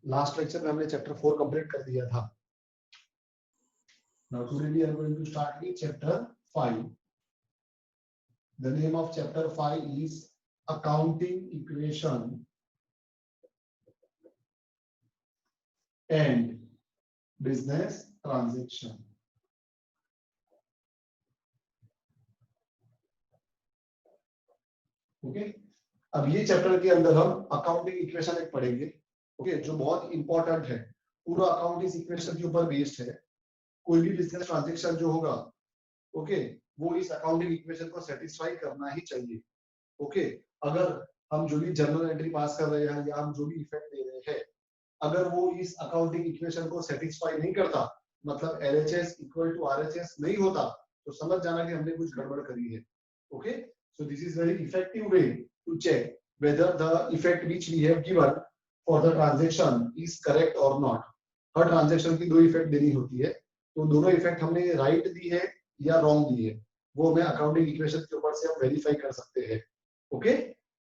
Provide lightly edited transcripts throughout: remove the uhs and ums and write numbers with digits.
Last lecture में हमने chapter 4 complete कर दिया था. Now today we are going to start with chapter 5. The name of chapter 5 is accounting equation and business transaction. Okay अब ये chapter के अंदर हम अकाउंटिंग इक्वेशन एक पढ़ेंगे. ओके जो बहुत इंपॉर्टेंट है. पूरा अकाउंटिंग इक्वेशन के ऊपर बेस्ड है. कोई भी बिजनेस ट्रांजैक्शन जो होगा ओके वो इस अकाउंटिंग इक्वेशन को सेटिस्फाई करना ही चाहिए. ओके अगर हम जो भी जर्नल एंट्री पास कर रहे हैं या हम जो भी इफेक्ट दे रहे हैं अगर वो इस अकाउंटिंग इक्वेशन को सेटिस्फाई नहीं करता मतलब LHS इक्वल टू RHS नहीं होता तो समझ जाना कि हमने कुछ गड़बड़ करी है. Okay so this is very effective way to check whether the effect which we have given for the transaction is correct or not. Her transaction की दो इफेक्ट देनी होती है तो दोनों इफेक्ट हमने राइट दी है या रॉन्ग दी है वो हमें अकाउंटिंग इक्वेशन के ऊपर से हम वेरीफाई कर सकते हैं. ओके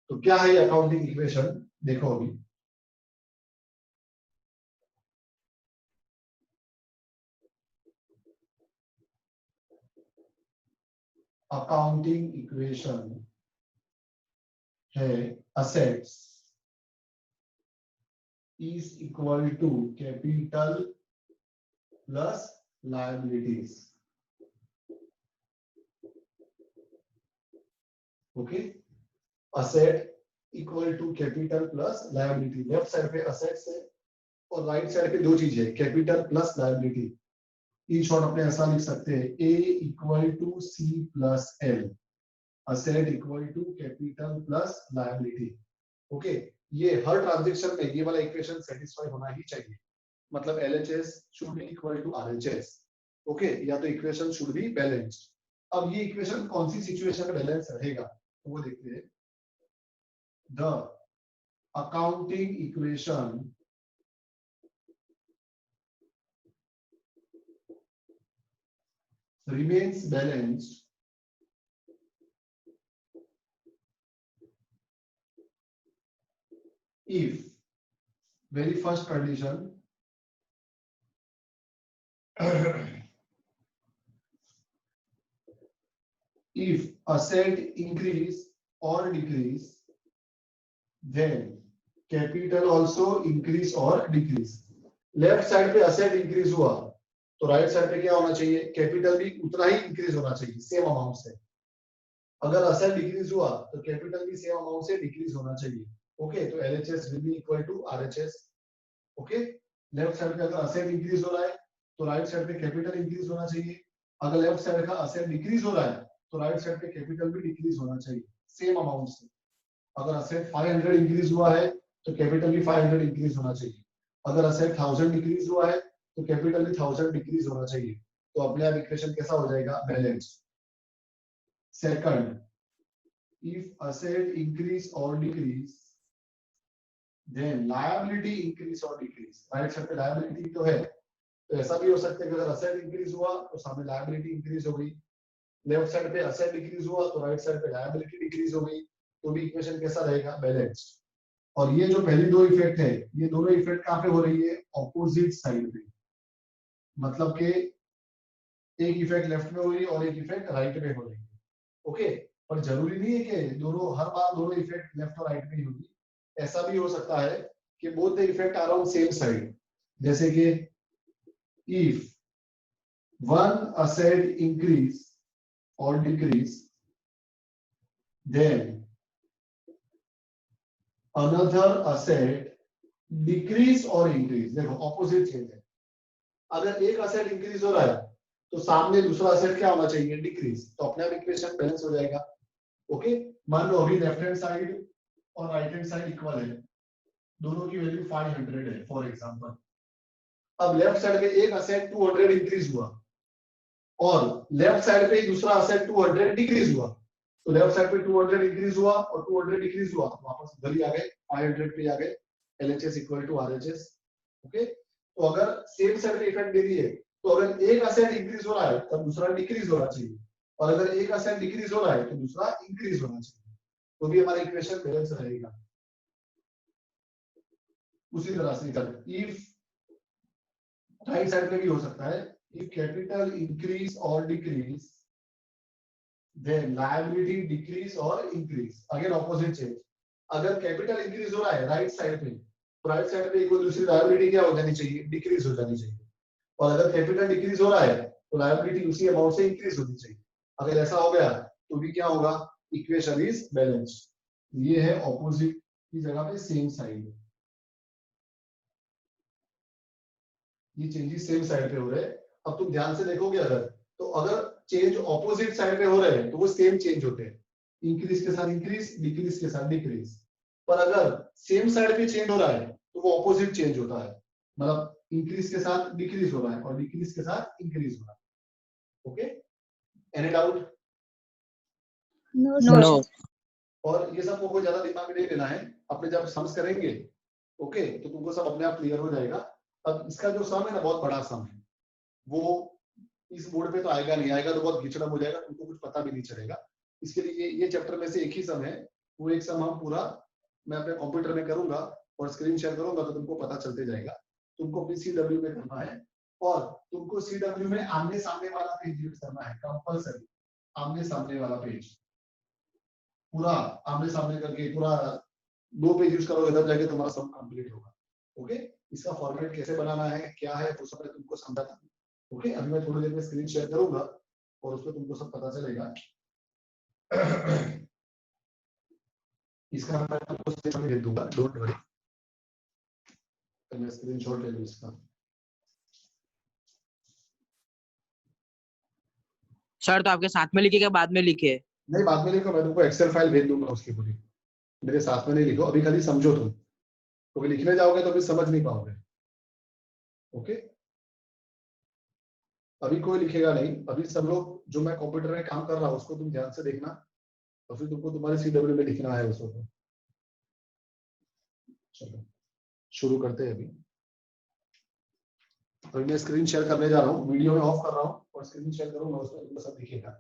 तो क्या है ये अकाउंटिंग इक्वेशन देखो अभी. अकाउंटिंग इक्वेशन है assets is equal to capital plus liabilities. Okay asset equal to capital plus liability. Left side पे असेट्स है और राइट साइड पे दो चीजें है capital plus liability. In short अपने ऐसा लिख सकते हैं A equal to C plus L. Asset equal to capital plus liability. Okay ये हर ट्रांजैक्शन में ये वाला इक्वेशन सेटिस्फाई होना ही चाहिए. मतलब LHS should be equal to RHS. Okay या तो इक्वेशन शुड बी बैलेंस्ड. अब ये इक्वेशन कौन सी सिचुएशन में बैलेंस रहेगा तो वो देखते हैं. The accounting equation remains balanced if very first condition if asset increase or decrease then capital also increase or decrease. Left side पे asset increase हुआ तो राइट साइड पे क्या होना चाहिए कैपिटल भी उतना ही इंक्रीज होना चाहिए सेम अमाउंट से. अगर असेट डिक्रीज हुआ तो कैपिटल भी सेम अमाउंट से डिक्रीज होना चाहिए. ओके तो LHS will be equal to RHS. Okay left side पे अगर असेट इंक्रीज हो रहा है तो राइट साइड पे कैपिटल इंक्रीज होना चाहिए. अगर लेफ्ट साइड का असेट डिक्रीज हो रहा है तो राइट साइड पे कैपिटल भी डिक्रीज होना चाहिए सेम अमाउंट से. अगर असेट 500 इंक्रीज हुआ है तो कैपिटल भी 500 इंक्रीज होना चाहिए. अगर असेट 1000 डिक्रीज हुआ है तो कैपिटल भी 1000 डिक्रीज होना चाहिए. तो अपने आप इक्वेशन कैसा हो जाएगा balanced. Second if asset increase और डिक्रीज देन लायबिलिटी इंक्रीज और डिक्रीज. राइट साइड पे लायबिलिटी तो है तो ऐसा भी हो सकता है कि अगर असेट इंक्रीज हुआ तो सामने लायबिलिटी इंक्रीज हो गई. लेफ्ट साइड पे असेट डिक्रीज हुआ तो राइट साइड पे लायबिलिटी डिक्रीज हो गई. तो भी इक्वेशन कैसा रहेगा बैलेंस्ड. और ये जो पहली दो इफेक्ट है ये दोनों इफेक्ट कहां पे हो रही है ऑपोजिट साइड पे. मतलब कि एक इफेक्ट लेफ्ट में हो रही है और एक इफेक्ट राइट में हो रही है. ओके पर जरूरी नहीं है कि दोनों हर बार दोनों इफेक्ट लेफ्ट और राइट में ही होगी. ऐसा भी हो सकता है कि both the effect are on same side. जैसे कि इफ वन असेट इंक्रीज और decrease then another asset decrease और इंक्रीज. देखो ऑपोजिट चीज है. अगर एक असेट इंक्रीज हो रहा है तो सामने दूसरा असेट क्या होना चाहिए डिक्रीज. तो अपने आप इक्वेशन बैलेंस हो जाएगा. ओके मान लो अभी लेफ्ट हैंड साइड और राइट हैंड साइड इक्वल है. दोनों की वैल्यू 500 है फॉर एग्जांपल. अब लेफ्ट साइड पे एक असेट 200 इंक्रीज हुआ और लेफ्ट साइड पे दूसरा असेट 200 डिक्रीज हुआ. तो लेफ्ट साइड पे 200 इंक्रीज हुआ और 200 डिक्रीज हुआ वापस उधर ही आ गए 500 पे आ गए. LHS equal to RHS. Okay तो अगर सेम साइड पे इफेक्ट दे दी है तो अगर एक असेट इंक्रीज हो रहा है तब दूसरा डिक्रीज होना चाहिए और अगर एक असेट डिक्रीज हो रहा है तो दूसरा इंक्रीज होना चाहिए. तो भी हमारा इक्वेशन बैलेंस रहेगा. उसी तरह से निकल। इफ राइट साइड पे भी हो सकता है, इफ कैपिटल इंक्रीज और डिक्रीज देन लायबिलिटी डिक्रीज और इंक्रीज, अगेन ऑपोजिट चेंज। अगर कैपिटल इंक्रीज हो रहा है राइट साइड पे, तो राइट साइड पे कोई दूसरी लायबिलिटी क्या हो जानी चाहिए, डिक्रीज हो जानी चाहिए। और अगर कैपिटल डिक्रीज हो रहा है तो लायबिलिटी उसी अमाउंट से इंक्रीज होनी चाहिए। अगर ऐसा हो गया तो भी क्या होगा, इक्वेशन इज बैलेंस्ड। ये है ऑपोजिट की जगह पे सेम साइड, ये चेंजेस सेम साइड पे हो रहे हैं। अब तुम ध्यान से देखोगे अगर, तो अगर चेंज ऑपोजिट साइड पे हो रहे हैं तो वो सेम चेंज होते हैं, इंक्रीज के साथ इंक्रीज, डिक्रीज के साथ डिक्रीज। पर अगर सेम साइड पे चेंज हो रहा है तो वो ऑपोजिट चेंज होता है, मतलब इंक्रीज के साथ डिक्रीज हो रहा है और डिक्रीज के साथ इंक्रीज हो रहा है। Okay, any doubt? नो। और ये सब को कोई ज्यादा दिमाग में नहीं लेना है, अपने जब सम्स करेंगे ओके तो तुमको सब अपने आप क्लियर हो जाएगा। अब इसका जो सम है ना बहुत बड़ा सम है, वो इस बोर्ड पे तो आएगा नहीं, आएगा तो बहुत घिचड़म हो जाएगा, तुमको कुछ पता भी नहीं चलेगा। इसके लिए ये चैप्टर में से एक ही सम है, वो एक सम हम पूरा मैं अपने कंप्यूटर में करूंगा और स्क्रीन शेयर करूंगा तो तुमको पता चलते जाएगा। तुमको भी CW में करना है और तुमको CW में आमने सामने वाला पेज यूज करना है कंपल्सरी, आमने सामने वाला पेज पूरा आमने सामने करके पूरा 2 पेज यूज करोगे तब जाके तुम्हारा सम कंप्लीट होगा। ओके, इसका फॉर्मेट कैसे बनाना है क्या है वो सब मैं तुमको समझाता हूँ। ओके, अभी मैं थोड़ी देर में स्क्रीन शेयर करूंगा और उसमें तुमको सब पता चलेगा। इसका मैं तुमको स्क्रीन भेज दूंगा, डोंट वरी। मैं स्क्रीनशॉट ले लूं इसका। सर तो आपके साथ में लिखे क्या बाद में लिखे? नहीं बाद में लिखो, मैं तुमको एक्सेल फाइल भेज दूंगा उसकी पूरी, मेरे साथ में नहीं लिखो अभी, खाली समझो तुम, क्योंकि लिखने जाओगे तो फिर समझ नहीं पाओगे। ओके, अभी कोई लिखेगा नहीं, अभी सब लोग जो मैं कंप्यूटर में काम कर रहा हूँ उसको तुम ध्यान से देखना और फिर तुमको तुम्हारे CW में लिखना है उसको। चलो शुरू करते हैं अभी। अभी मैं स्क्रीन शेयर करने जा रहा हूँ, वीडियो में ऑफ कर रहा हूँ और स्क्रीन शेयर करूंगा, उसमें तुमको सब दिखेगा।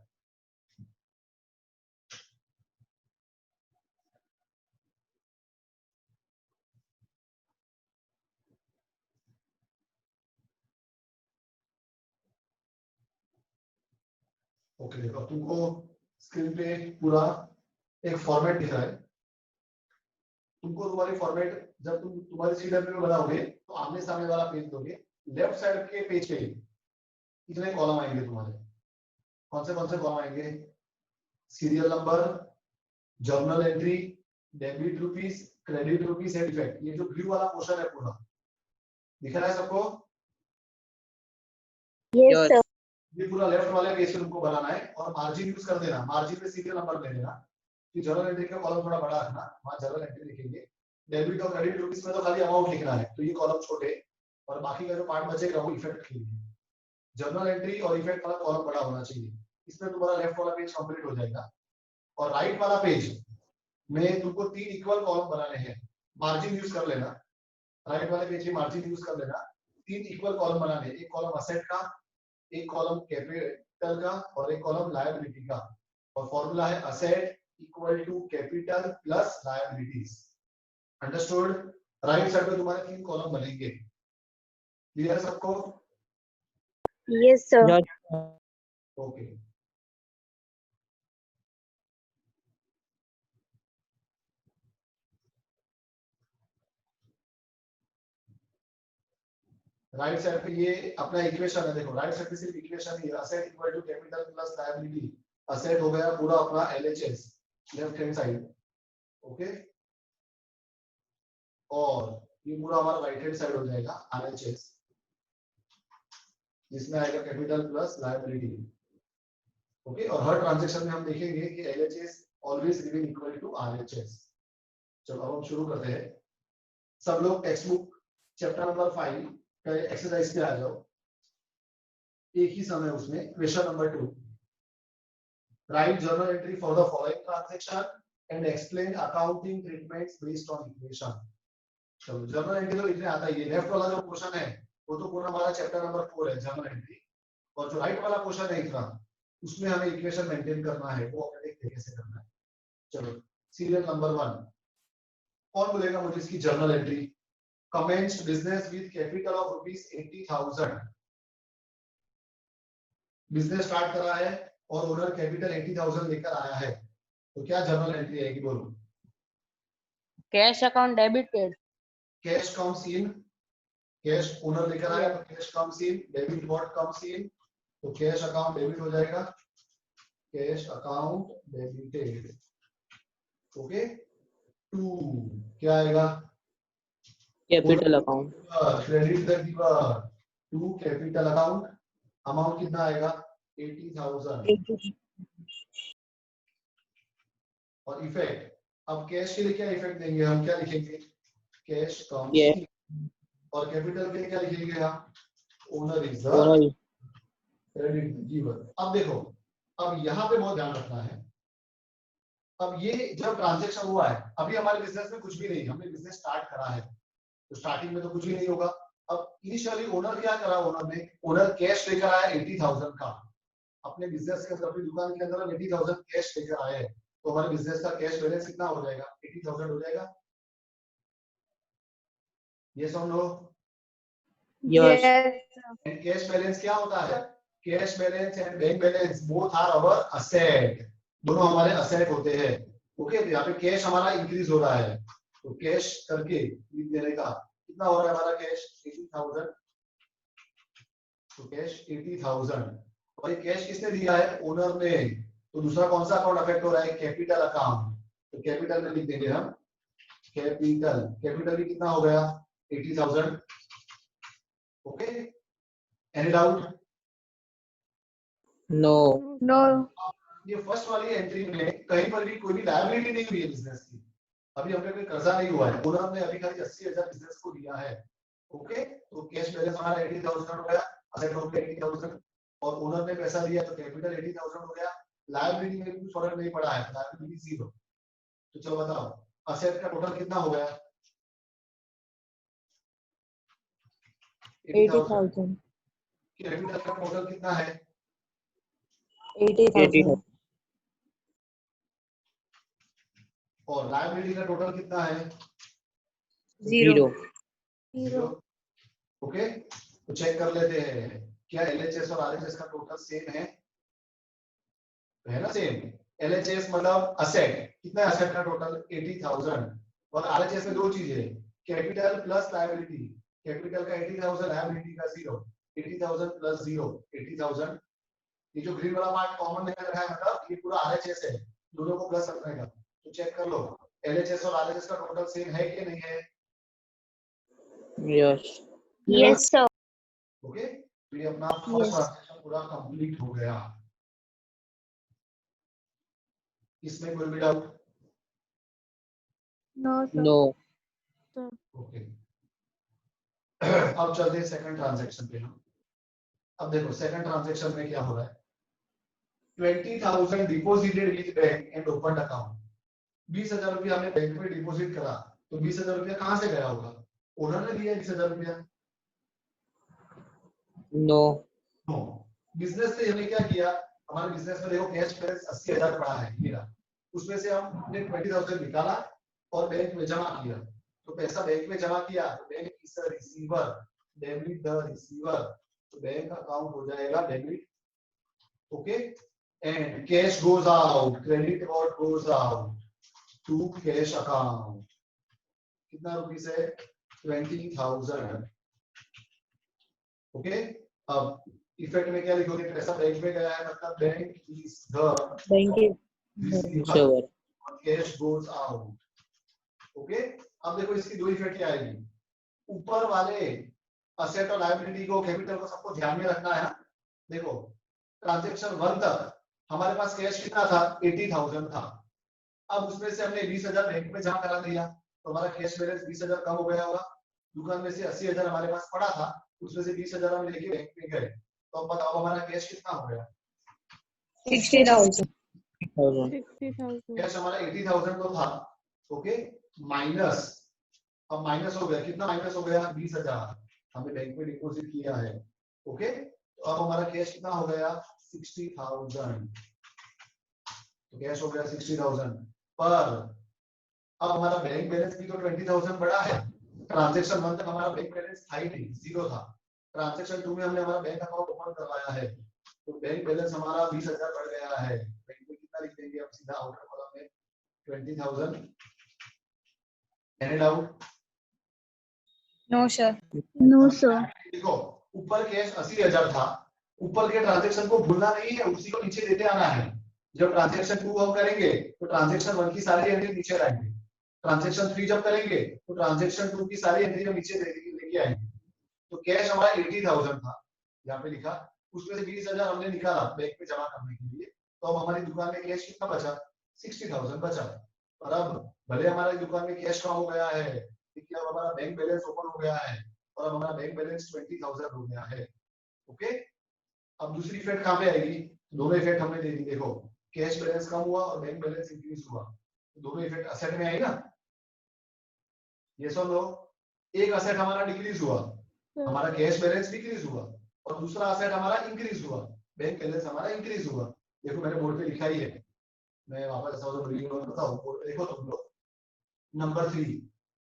ओके, अब तुमको स्क्रीन पे पूरा एक फॉर्मेट दिख रहा है। तुमको तुम्हारी फॉर्मेट जब तुम तुम्हारी CW में बनाओगे तो आमने सामने वाला पेज दोगे, लेफ्ट साइड के पेज पे इतने कॉलम आएंगे तुम्हारे। कौन से कॉलम आएंगे, serial number, journal entry, debit rupees, credit rupees and effect. ये जो ब्लू वाला पोर्शन है पूरा दिख रहा है सबको? Yes sir. ये पूरा लेफ्ट वाले पेज पे तुमको बनाना है और मार्जिन यूज कर देना, मार्जिन में सीरियल नंबर ले लेना। कि जर्नल एंट्री का कॉलम थोड़ा बड़ा रखना, वहां जर्नल एंट्री लिखेंगे। डेबिट और क्रेडिट रुपीस में तो खाली अमाउंट लिखना है, तो ये कॉलम छोटे और बाकी का जो पार्ट बचेगा वो इफेक्ट के लिए। जर्नल एंट्री और इफेक्ट वाला कॉलम बड़ा होना चाहिए, इसमें तुम्हारा लेफ्ट वाला पेज कंप्लीट हो जाएगा। और राइट वाला पेज में तुमको 3 इक्वल कॉलम बनाने हैं, मार्जिन यूज कर लेना। राइट वाले पेज में मार्जिन यूज कर लेना, 3 इक्वल कॉलम बनाने, एक कॉलम असेट का, एक कॉलम कैपिटल का और एक कॉलम लायबिलिटी का। और फॉर्मूला है asset equal to capital plus liabilities. Understood? Right side पे तुम्हारे 3 कॉलम बनेंगे, क्लियर सबको? Yes sir. Okay, right side पे ये अपना इक्वेशन है, देखो राइट साइड पे सिर्फ इक्वेशन ही है, asset equal to capital plus liability. Asset हो गया पूरा अपना LHS left hand side, okay, और ये पूरा हमारा राइट हैंड साइड हो जाएगा RHS, जिसमें आएगा कैपिटल प्लस लायबिलिटी। ओके, और हर ट्रांजैक्शन में हम देखेंगे कि LHS always remain equal to RHS। चलो अब हम शुरू करते हैं। सब लोग टेक्स्ट बुक चैप्टर नंबर 5 का एक्सरसाइज पे आ जाओ। एक ही समय उसमें question number 2, right journal entry for the following transaction and explain accounting treatments based on equation. चलो जर्नल एंट्री तो लिखने आता है, ये लेफ्ट वाला जो क्वेश्चन है वो तो पूरा हमारा चैप्टर नंबर 4 है जर्नल एंट्री, और जो राइट वाला क्वेश्चन है इतना उसमें हमें इक्वेशन मेंटेन करना है, वो हमें देखते हैं कैसे करना है। चलो सीरियल नंबर 1, कौन बोलेगा मुझे इसकी journal entry? commenced business with capital of rupees 80,000. Business start करा है और ओनर कैपिटल 80,000 लेकर आया है, तो क्या जर्नल एंट्री आएगी? बोलो। Cash account debited. Cash comes in, cash owner लेकर आया तो cash comes in, debit what comes in, तो कैश अकाउंट डेबिट हो जाएगा, cash account debited. Okay, to क्या आएगा? Capital account. Credit the giver to capital account. Amount कितना आएगा? 80,000। और इफेक्ट, अब कैश के लिए क्या इफेक्ट देंगे हम? क्या लिखेंगे? कैश कम्स इन। और कैपिटल के लिए क्या लिखेंगे हम? Owner is the credit giver. अब देखो, अब यहाँ पे बहुत ध्यान रखना है। अब ये जब ट्रांजैक्शन हुआ है, अभी हमारे बिजनेस में कुछ भी नहीं, हमने बिजनेस स्टार्ट करा है, तो स्टार्टिंग में तो कुछ भी नहीं होगा। अब इनिशियली ओनर क्या करा? ओनर कैश लेकर आया 80,000 का अपने बिजनेस के अंदर, अपनी दुकान के अंदर 80,000 कैश लेकर आए, तो हमारे बिजनेस का कैश बैलेंस कितना हो जाएगा? 80,000 हो जाएगा। यस और no? Yes. And cash balance क्या होता है? Cash balance and bank balance both are our asset, दोनों हमारे असेट होते हैं। ओके, तो यहाँ पे कैश हमारा इंक्रीज हो रहा है, तो कैश करके लिख देने का। कितना हो रहा है हमारा कैश? 80,000। तो कैश 80,000, और ये कैश किसने दिया है? ओनर ने। तो दूसरा कौन सा अकाउंट अफेक्ट हो रहा है? Capital account. तो कैपिटल में लिख देंगे हम कैपिटल। कैपिटल भी कितना हो गया? 80,000। Okay, any doubt? नो। ये फर्स्ट वाली एंट्री में कहीं पर भी कोई भी लायबिलिटी नहीं हुई है बिजनेस की। अभी हम पे कोई कर्जा नहीं हुआ है, ओनर ने अभी खाली 80,000 बिजनेस को दिया है। ओके, तो कैश बैलेंस हमारा 80,000 हो गया, असेट हो गया 80,000, और ओनर ने पैसा दिया तो कैपिटल 80,000 हो गया। लायबिलिटी में कुछ फर्क नहीं पड़ा है, लायबिलिटी जीरो। तो चलो बताओ, असेट का टोटल कितना हो गया? 80,000। कैपिटल का टोटल कितना है? 80,000। और लायबिलिटी का टोटल कितना है? जीरो। ओके, तो चेक कर लेते हैं क्या एलएचएस और आरएचएस का टोटल सेम है? है ना सेम। एलएचएस मतलब असेट, कितना है असेट का टोटल? 80,000। और आरएचएस में दो चीजें, कैपिटल प्लस लायबिलिटी। कैपिटल का 80,000, लायबिलिटी का 0। 80,000 प्लस 0 80,000। ये जो ग्रीन वाला पार्ट कॉमन लेकर रखा है, मतलब ये पूरा आरएचएस है, दोनों को प्लस रखने का। तो चेक कर लो एलएचएस और आरएचएस का टोटल सेम है कि नहीं है? Yes sir. ओके, तो ये अपना फर्स्ट ट्रांजैक्शन पूरा कंप्लीट हो गया। इसमें कोई भी डाउट? नो। ओके, अब चलते हैं सेकंड ट्रांजैक्शन पे हम। अब देखो सेकंड ट्रांजैक्शन में क्या हो रहा है? 20,000 deposited with bank and open account. 20,000 रुपया हमने बैंक में डिपॉजिट करा, तो 20,000 रुपया कहां से गया होगा? ओनर ने दिया 20,000 रुपया? नो। बिजनेस से हमने क्या किया? हमारे बिजनेस में देखो कैश बैलेंस 80,000 पड़ा है मेरा, उसमें से हमने 20,000 निकाला और बैंक में जमा किया। तो पैसा बैंक में जमा किया, तो bank is a receiver, debit the receiver, तो बैंक अकाउंट हो जाएगा debit. Okay, and cash goes out, credit what goes out to cash account. कितना रुपीस है? 20,000। ओके, अब इफेक्ट में क्या लिखोगे? पैसा बैंक में गया है, मतलब bank is the receiver, cash goes out. Okay, अब देखो इसकी दो इफेक्ट क्या आएगी? ऊपर वाले असेट और लायबिलिटी को, कैपिटल को, सबको ध्यान में रखना है। देखो ट्रांजैक्शन 1 तक हमारे पास कैश कितना था? 80,000 था। अब उसमें से हमने 20,000 बैंक में जमा करा दिया, तो हमारा कैश बैलेंस 20,000 कम हो गया होगा। दुकान में से 80,000 हमारे पास पड़ा था, उसमें से 20,000 हम लेके बैंक में गए, तो अब बताओ हमारा कैश कितना हो गया? 60,000। कैश हमारा 80,000 तो था। ओके, माइनस, अब माइनस हो गया, कितना माइनस हो गया? 20,000 हमने बैंक में डिपॉजिट किया है। ओके, तो अब हमारा कैश कितना हो गया? 60,000। तो कैश हो गया 60,000, पर अब हमारा बैंक बैलेंस भी तो 20,000 बड़ा है, ट्रांजेक्शन 1 तक हमारा बैंक बैलेंस था ही नहीं, जीरो था। ट्रांजेक्शन 2 में हमने हमारा बैंक अकाउंट ओपन करवाया है, तो बैंक बैलेंस हमारा 20,000 बढ़ गया है। बैंक में कितना लिख देंगे, अब सीधा आउटर कॉलम में 20,000 and out. No sir. No, sir. देखो ऊपर कैश 80,000 था, ऊपर के ट्रांजेक्शन को भूलना नहीं है, उसी को नीचे देते आना है। जब ट्रांजेक्शन 2 हम करेंगे तो ट्रांजेक्शन 1 की सारी एंट्री नीचे लाएंगे, ट्रांजेक्शन 3 जब करेंगे तो ट्रांजेक्शन 2 की सारी एंट्री हम नीचे लेके आएंगे। तो कैश हमारा 80,000 था, यहाँ पे लिखा, उसमें से 20,000 हमने निकाला बैंक में जमा करने के लिए, तो अब हमारी दुकान में कैश कितना बचा, 60,000 बचा। और अब भले हमारी दुकान में कैश कम हो गया है, लेकिन अब हमारा बैंक बैलेंस ओपन हो गया है और अब हमारा बैंक बैलेंस 20,000 हो गया है। ओके, अब दूसरी इफेक्ट कहाँ पे आएगी, दोनों इफेक्ट हमने दे दी। देखो कैश बैलेंस कम हुआ और बैंक बैलेंस इंक्रीज हुआ, तो दोनों इफेक्ट असेट में आएगा। यस और नो? एक असेट हमारा डिक्रीज हुआ, हमारा कैश बैलेंस डिक्रीज हुआ, और दूसरा असेट हमारा इंक्रीज हुआ, बैंक बैलेंस हमारा इंक्रीज हुआ। देखो मैंने बोर्ड पे लिखा ही है, मैं वापस ऐसा हो तो बताऊं, बोर्ड पे देखो तुम लोग। Number 3,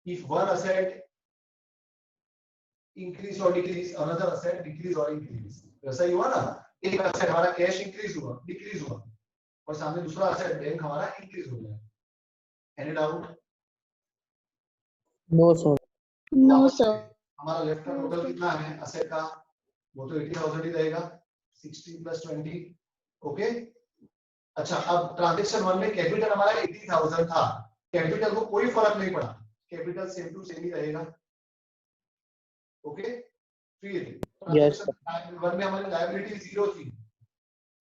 if one asset increase और डिक्रीज, अनदर असेट डिक्रीज और इंक्रीज, वैसा ही हुआ ना। एक असेट हमारा कैश इंक्रीज हुआ, डिक्रीज हुआ, और सामने दूसरा असेट बैंक हमारा इंक्रीज हो गया। Any doubt? No sir. No, sir. हमारा लेफ्ट का टोटल कितना है असेट का, वो तो 80,000 ही रहेगा, 60 + 20। ओके, अच्छा अब ट्रांजैक्शन 1 में कैपिटल हमारा 80,000 था, कैपिटल को कोई फर्क नहीं पड़ा, कैपिटल सेम टू सेम ही रहेगा। ओके, फिर ट्रांजैक्शन 1 में हमारी लायबिलिटी 0 थी,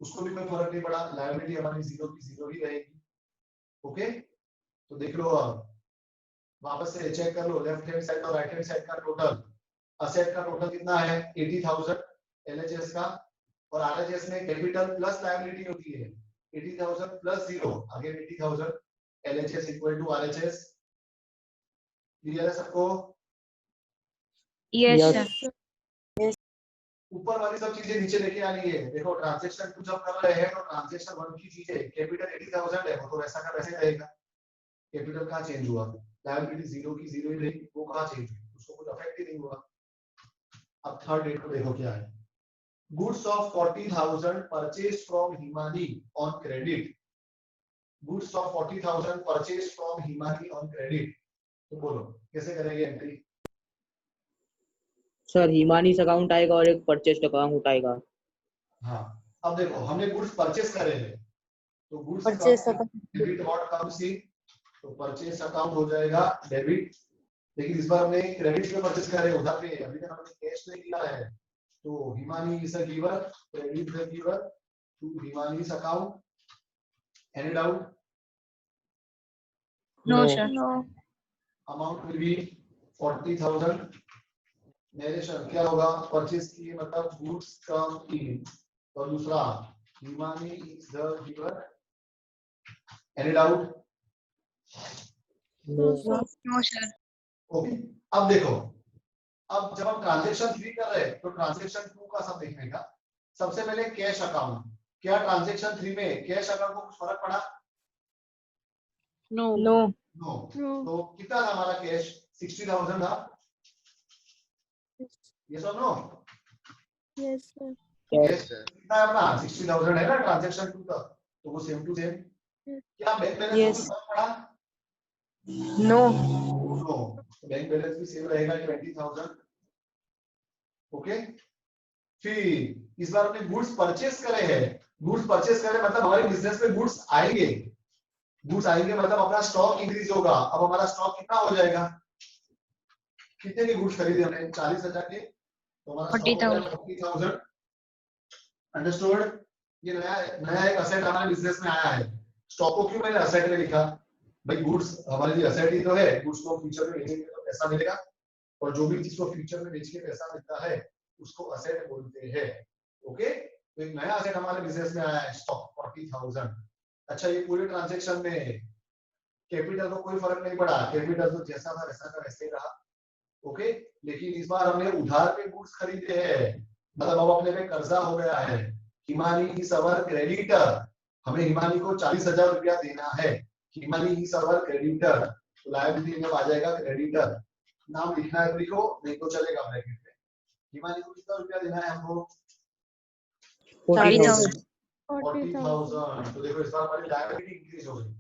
उसको भी कोई फर्क नहीं पड़ा, लायबिलिटी हमारी 0 की 0 ही रहेगी। ओके, तो देख लो, अब वापस से चेक कर लो, लेफ्ट हैंड साइड और राइट हैंड साइड का टोटल, असेट का टोटल कितना है 80,000 एलएचएस का, और आरएचएस में कैपिटल प्लस लायबिलिटी होती है, 80,000 + 0 again 80,000, LHS equal to RHS. Clear है सबको? Yes Yes. सर। ऊपर वाली सब चीजें नीचे लेके आनी है। देखो ट्रांजैक्शन 2 जब कर रहे हैं तो ट्रांजैक्शन 1 की चीजें, कैपिटल 80,000 है, वो तो वैसा का वैसे रहेगा, कैपिटल कहाँ चेंज हुआ, लायबिलिटी 0 की 0 ही रही, वो कहाँ चेंज हुई, उसको कुछ अफेक्ट ही नहीं हुआ। अब थर्ड डेट को देखो क्या है, goods of 40,000 purchase from Himani on credit, goods of 40,000 purchase from Himani on credit, तो बोलो कैसे करेंगे एंट्री? सर हिमानीस अकाउंट आएगा और एक परचेज अकाउंट आएगा। हाँ, अब देखो हमने गुड्स परचेज करे हैं, तो goods purchase account debit what comes in, तो परचेज अकाउंट हो जाएगा डेबिट, लेकिन इस बार हमने क्रेडिट पे परचेज करे, उधार पे, अभी तक हमने कैश नहीं किया है, तो Himani is a giver, credit is a giver to हिमानी's account. Any doubt? No sir. No. Amount will be 40,000, narration क्या होगा, परचेज की मतलब गुड्स कम इन, और दूसरा Himani is the giver. Any doubt? No no sir. Okay, अब देखो, अब जब हम ट्रांजैक्शन 3 कर रहे हैं तो ट्रांजैक्शन 2 का सब देखने का। सबसे पहले कैश अकाउंट, क्या ट्रांजैक्शन 3 में कैश अकाउंट को कुछ फर्क पड़ा? No no. नो। No. तो कितना था हमारा कैश, 60,000 था, यस और नो? Yes, sir. कैश कितना है अपना, 60,000 है ना ट्रांजैक्शन 2 का, तो वो सेम टू सेम। क्या बैंक बैलेंस को कुछ फर्क पड़ा? नो नो, बैंक बैलेंस भी सेम रहेगा 20,000। ओके, फिर इस बार हमने गुड्स परचेस करे हैं, गुड्स परचेस करे मतलब हमारे बिजनेस में गुड्स आएंगे, गुड्स आएंगे मतलब अपना स्टॉक इंक्रीज होगा। अब हमारा स्टॉक कितना हो जाएगा, कितने के गुड्स खरीदे हमने, 40,000 के, तो हमारा स्टॉक हो जाएगा 40,000। अंडरस्टूड? ये नया एक असेट हमारे बिजनेस में आया है। स्टॉक को क्यों मैंने असेट में लिखा, भाई गुड्स हमारे लिए असेट ही तो है, गुड्स को फ्यूचर में बेचेंगे तो पैसा मिलेगा, और जो भी चीज को फ्यूचर में बेच के पैसा मिलता है उसको असेट बोलते हैं। ओके, तो एक नया असेट हमारे बिजनेस में आया है, स्टॉक 40,000। अच्छा, ये पूरे ट्रांजैक्शन में कैपिटल को कोई फर्क नहीं पड़ा, कैपिटल तो जैसा था वैसा का वैसे ही रहा। ओके, लेकिन इस बार हमने उधार पे गुड्स खरीदे हैं, मतलब अब अपने पे कर्जा हो गया है। हिमानी इज अवर क्रेडिटर, हमें हिमानी को 40,000 रुपया देना है, हिमानी इज अवर क्रेडिटर, तो लायबिलिटी में आ जाएगा क्रेडिटर। नाम लिखना है तो लिखो, नहीं तो चलेगा ब्रैकेट में। हिमानी को कितना रुपया देना है हमको? 40,000 40,000। तो देखो इस बार हमारी लायबिलिटी इंक्रीज हो गई।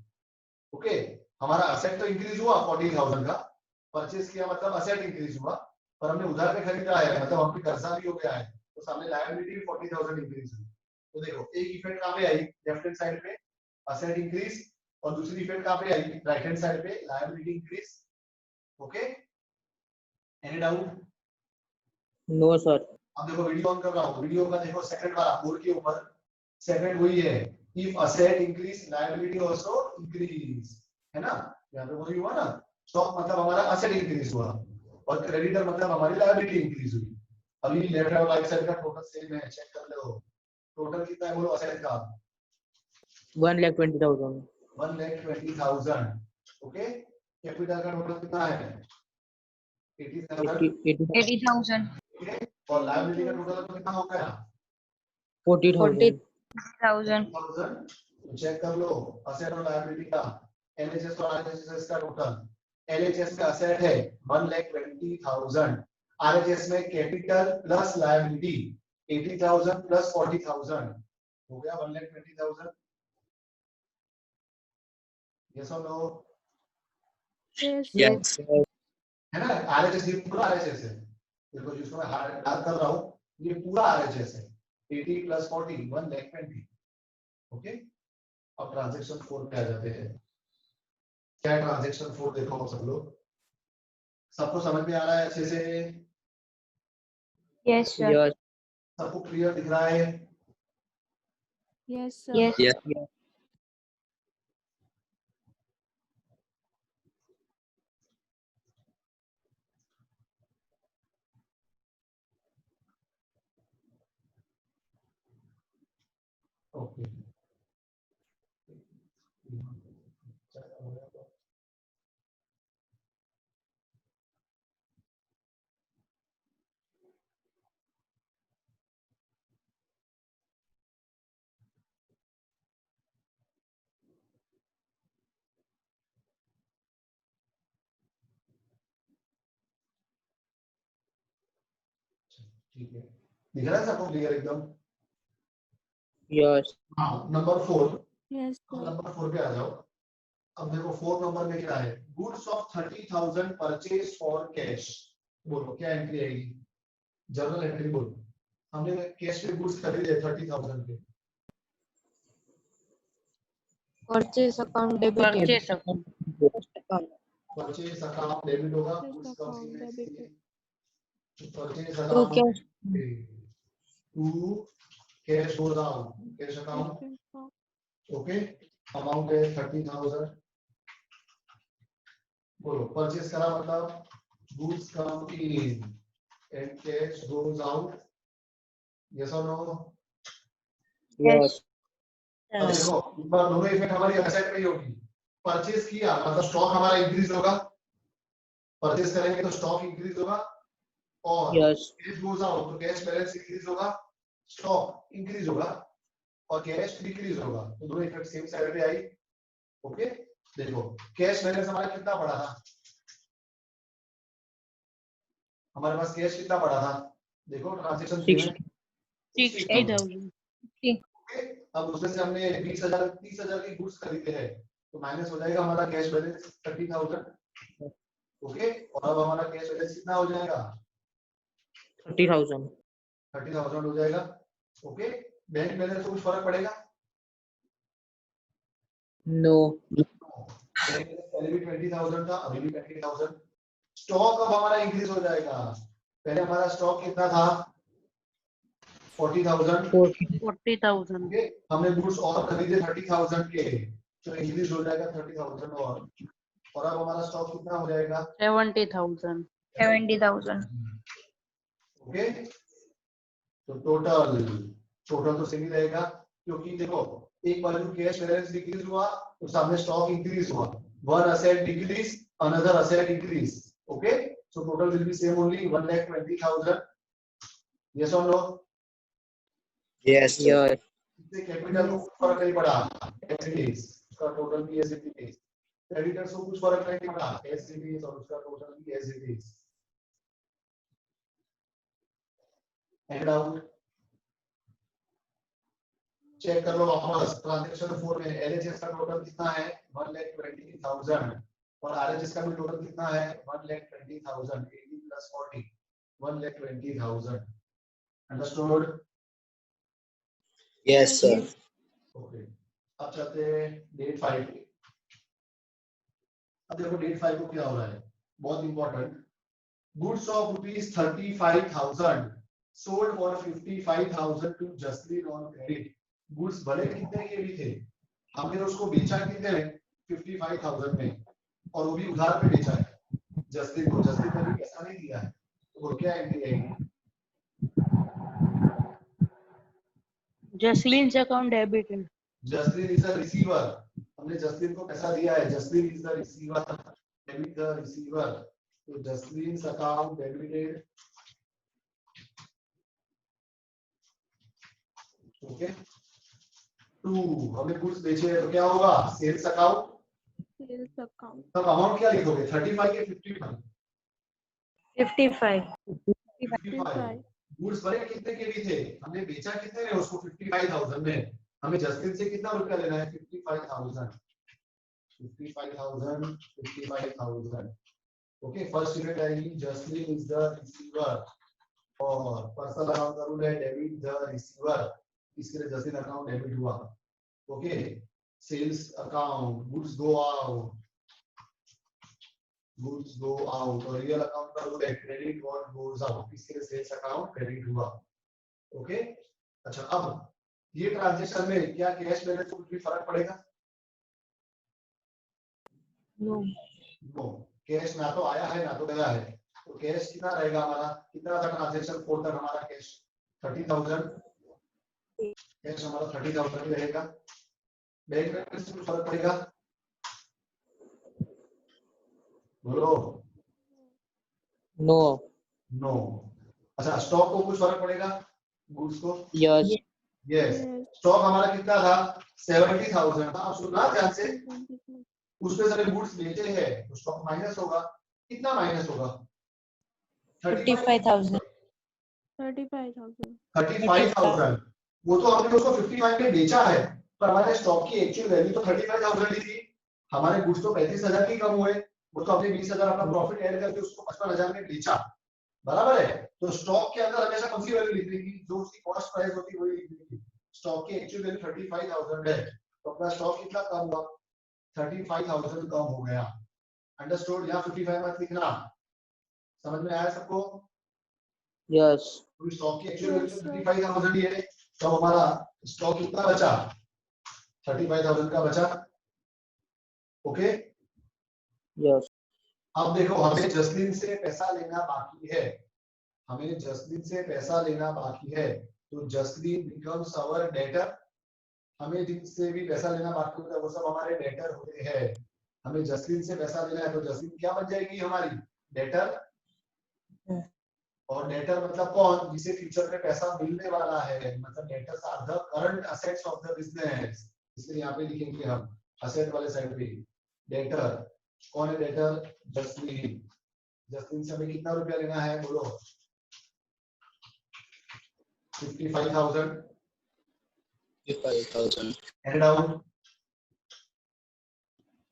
ओके, हमारा असेट तो इंक्रीज हुआ 40,000 का, परचेज किया मतलब असेट इंक्रीज हुआ, पर हमने उधार पे खरीदा है मतलब हम पे कर्जा भी हो गया है, तो सामने लायबिलिटी भी 40,000 इंक्रीज हुई। तो देखो एक इफेक्ट कहां पे आई? लेफ्ट हैंड साइड पे असेट इंक्रीज, और दूसरी इफेक्ट कहां पे आई? राइट हैंड साइड पे liability increase. Okay, any doubt? No sir. अब देखो वीडियो ऑन कर रहा हूं, वीडियो का देखो सेकंड वाला बोर्ड के ऊपर सेकंड वही है, if asset increase liability also increase, है ना? यहां पे वही हुआ ना, स्टॉक मतलब हमारा असेट इंक्रीज हुआ और क्रेडिटर मतलब हमारी लायबिलिटी इंक्रीज हुई। अभी लेफ्ट और राइट साइड का टोटल सेम है, चेक कर लो टोटल कितना है बोलो असेट का? 1,20,000। 1,20,000। ओके, कैपिटल का टोटल कितना है? 87। 80,000 और लायबिलिटी का टोटल कितना हो गया? 40,000। 40,000 चेक कर लो असेट और लायबिलिटी का, एलएचएस और आरएचएस का टोटल। एलएचएस का असेट है 1,20,000, आरएचएस में कैपिटल प्लस लायबिलिटी 80,000 प्लस 40,000 हो गया 1,20,000। यस और नो? Yes. है ना? आरएचएस ये पूरा आरएचएस है, देखो जिसको मैं याद कर रहा हूं ये पूरा आरएचएस है। 80 प्लस 40 1,20,000। ओके, अब ट्रांजैक्शन 4 पे आ जाते हैं। क्या ट्रांजैक्शन 4 देखो सब लोग, सबको समझ में आ रहा है अच्छे से? Yes sir. यस सबको क्लियर दिख रहा है? Yes, sir. Yes. Yes. Okay, ठीक है, दिख रहा है सबको क्लियर एकदम? यस हाँ, नंबर 4। Yes, sir. नंबर 4 पे आ जाओ। अब देखो 4 नंबर में क्या है? Goods of 30,000 purchase for cash. बोलो क्या एंट्री आएगी? जर्नल एंट्री बोलो। हमने कैश में गुड्स खरीदे 30,000 के। Purchase account debit. Purchase account. Purchase account debit होगा, Purchase गुड्स का account debit. Purchase To account cash. To cash goes out, cash account. Account. Okay, amount है 30,000। बोलो परचेज करा मतलब goods come in and cash goes out. Yes और no? Yes अब देखो इस बार दोनों इफेक्ट हमारी असेट में ही होगी। परचेज किया मतलब स्टॉक हमारा इंक्रीज होगा, परचेज करेंगे तो स्टॉक इंक्रीज होगा, और यस कैश गोज आउट तो कैश बैलेंस इंक्रीज होगा, स्टॉक इंक्रीज होगा और कैश डिक्रीज होगा। तो दोनों इफेक्ट सेम साइड पे आई। ओके, देखो कैश बैलेंस हमारा कितना पड़ा था? हमारे पास कैश कितना पड़ा था? देखो ट्रांजैक्शन 8,000. अब उसमें से हमने 20,000 30,000 की गुड्स खरीदे हैं, तो माइनस हो जाएगा हमारा कैश बैलेंस 30,000। ओके, और अब हमारा कैश बैलेंस कितना हो जाएगा? 30,000। 30,000 हो जाएगा। ओके, बैंक बैलेंस को कुछ फर्क पड़ेगा? नो बैंक बैलेंस पहले भी 20,000 था, अभी भी 20,000। स्टॉक अब हमारा इंक्रीज हो जाएगा। पहले हमारा स्टॉक कितना था? 40,000। 40,000. ओके, हमने गुड्स और खरीदे 30,000 के, तो इंक्रीज हो जाएगा 30,000 और अब हमारा स्टॉक कितना हो जाएगा? 70,000. 70,000. ओके, तो टोटल तो सेम ही रहेगा, क्योंकि देखो एक बार कैश बैलेंस डिक्रीज हुआ तो सामने स्टॉक इंक्रीज हुआ। One asset decrease, another asset increase. Okay, so total will be same only 1,20,000। Yes और नो? यस यस इससे कैपिटल को फर्क नहीं पड़ा, एज इट इज, उसका टोटल भी एज इट इज। क्रेडिटर्स को कुछ फर्क नहीं पड़ा, एज इट इज, और उसका टोटल भी as it is. And out check कर लो वापस। ट्रांजैक्शन 4 में एलएचएस का टोटल कितना है 1,20,000 और आरएचएस का भी टोटल कितना है 1,20,000, 80 plus 40 1,20,000। Understood? Yes, sir. Okay, अब चलते हैं डेट 5 पे। अब देखो डेट 5 को क्या हो रहा है, बहुत important. Goods of ₹35,000 sold for 55,000 to Jasleen on credit. Goods भले कितने के भी थे, हमने उसको बेचा कितने में 55,000 में, और वो भी उधार पे बेचा है जसलीन को। जसलीन ने भी पैसा नहीं दिया है, तो वो क्या एंट्री आएगी? Jasleen account debit. Jasleen is the receiver, हमने जसलीन को पैसा दिया है, Jasleen is the receiver, debit the receiver, तो Jasleen account debited. Okay, two हमने गुड्स बेचे तो क्या होगा सेल्स अकाउंट। सेल्स अकाउंट तब अमाउंट क्या लिखोगे 35 के 55? 55। 55। गुड्स भले कितने के भी थे, हमने बेचा कितने में उसको 55,000 में। हमें जसलीन से कितना रुपया लेना है 55,000। 55,000। ओके, फर्स्ट यूनिट आएगी जसलीन इज द रिसीवर और पर्सनल अकाउंट का रूल है डेबिट द रिसीवर, इसके लिए जसलीन अकाउंट डेबिट हुआ। Okay, sales account goods go out, goods go out, और रियल अकाउंट का रूल है क्रेडिट व्हाट गोज आउट, इसके लिए सेल्स अकाउंट क्रेडिट हुआ। ओके, अच्छा अब ये ट्रांजैक्शन में क्या कैश बैलेंस को कुछ भी फर्क पड़ेगा? नो नो, कैश ना तो आया है ना तो गया है, तो कैश कितना रहेगा हमारा? कितना था ट्रांजैक्शन 4 तक हमारा कैश 30,000, कैश हमारा 30,000 ही रहेगा। बैंक बैलेंस में कुछ फर्क पड़ेगा? बोलो। No. नो। अच्छा, स्टॉक को कुछ फर्क पड़ेगा? गुड्स को? Yes. यस। स्टॉक हमारा कितना था 70,000 था। अब सुनना ध्यान से, उसमें से अगर गुड्स बेचे हैं तो स्टॉक माइनस होगा। कितना माइनस होगा? 55,000। 35,000। वो तो हमने उसको 55 में बेचा है, पर हमारे स्टॉक की एक्चुअल वैल्यू तो 35,000 ही थी। हमारे गुड्स तो 35,000 के कम हुए, वो तो हमने 20,000 अपना प्रॉफिट ऐड करके उसको 55,000 में बेचा, बराबर है। तो स्टॉक के अंदर हमेशा कौन सी वैल्यू लिखनी थी? जो उसकी कॉस्ट प्राइस होती है वही लिखनी थी। स्टॉक की एक्चुअल वैल्यू 35,000 है, तो अपना स्टॉक कितना कम हुआ? 35,000 कम हो गया। अंडरस्टूड? या 55 मत लिखना। समझ में आया सबको? Yes. तो स्टॉक की एक्चुअल वैल्यू 35,000 ही है, तो हमारा स्टॉक कितना बचा? 35,000 का बचा। Okay, Yes. अब देखो हमें जसलीन से पैसा लेना बाकी है, हमें जसलीन से पैसा लेना बाकी है, तो जसलीन बिकम्स आवर डेटर। हमें जिनसे भी पैसा लेना बाकी होता है वो सब हमारे डेटर होते हैं। हमें जसलीन से पैसा लेना है तो जसलीन क्या बन जाएगी हमारी? डेटर। और डेटर मतलब कौन? जिसे फ्यूचर में पैसा मिलने वाला है, मतलब debtors are the current assets of the business. इसलिए यहाँ पे लिखेंगे हम असेट वाले साइड पे डेटर। कौन है डेटर? जसलीन। जसलीन से हमें कितना रुपया लेना है बोलो? 55,000। 55,000. एड आउट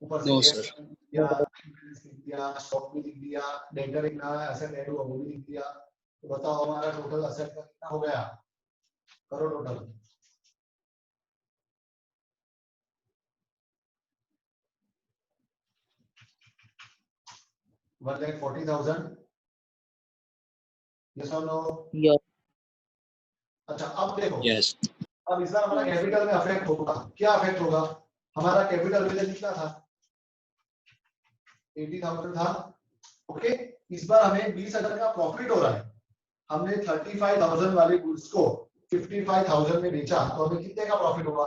ऊपर से No, कैश sir. लिख दिया, स्टॉक भी लिख दिया, डेटर एक नया एसेट ऐड हुआ वो भी लिख दिया। तो बताओ हमारा टोटल असेट का कितना हो गया? करो टोटल। $1,40,000। यस और नो? Yes. अच्छा अब देखो, Yes. अब इस बार हमारा कैपिटल में अफेक्ट होगा। क्या अफेक्ट होगा? हमारा कैपिटल में कितना था? 80,000 था। ओके, इस बार हमें 20,000 का प्रॉफिट हो रहा है। हमने 35,000 वाले गुड्स को 55,000 में बेचा, तो हमें कितने का प्रॉफिट होगा?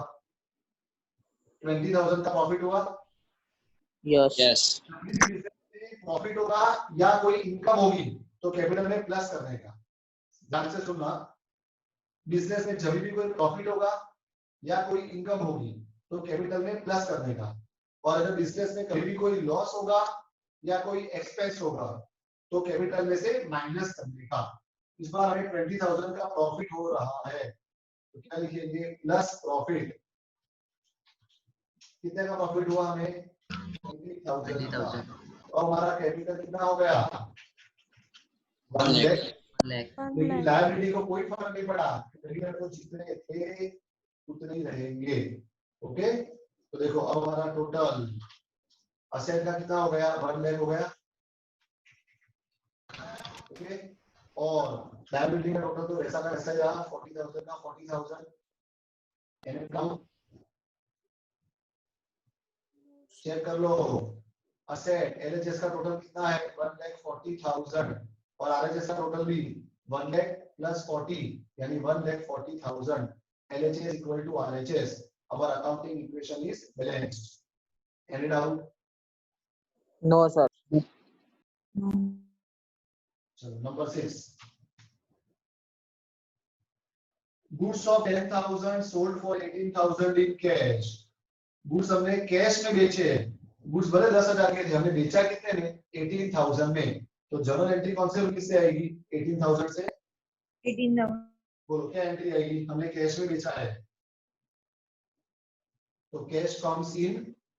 20,000 का प्रॉफिट हुआ। Yes. Yes. प्रॉफिट होगा या कोई इनकम होगी तो कैपिटल में प्लस करने का। ध्यान से सुनना, बिजनेस में जब भी कोई प्रॉफिट होगा या कोई इनकम होगी तो कैपिटल में प्लस करने का। और अगर बिजनेस में कभी भी कोई लॉस होगा या कोई एक्सपेंस होगा तो कैपिटल में से माइनस करने का। इस बार हमें 20,000 का प्रॉफिट हो रहा है तो क्या लिखेंगे प्लस प्रॉफिट। कितने का प्रॉफिट हुआ हमें 20,000 का। और हमारा कैपिटल कितना हो गया 1 लाख। 1 लेकिन lakh. लायबिलिटी को कोई फर्क नहीं पड़ा क्रेडिटर को जितने थे उतने ही रहेंगे। ओके तो देखो अब हमारा टोटल असेट का कितना हो गया 1 लाख हो गया। ओके और लायबिलिटी का टोटल तो ऐसा का ऐसा रहा 40,000 का 40,000 एंड काउंट चेक कर लो। असेट एलएचएस का टोटल कितना है 1,40,000 और आरएचएस का टोटल भी 1 लाख प्लस 40 यानी 1,40,000 LHS equal to RHS. Our accounting equation is balanced. Any doubt? No, sir. So number 6. Goods of 10,000 sold for 18,000 in cash. Goods हमने cash में बेचे। गुड्स भले 10,000 के थे हमने बेचा कितने में 18,000 में। तो जर्नल एंट्री कौन से रुपए से आएगी 18,000 से 18,000. बोलो क्या एंट्री आएगी हमने कैश में बेचा है तो कैश कम्स इन।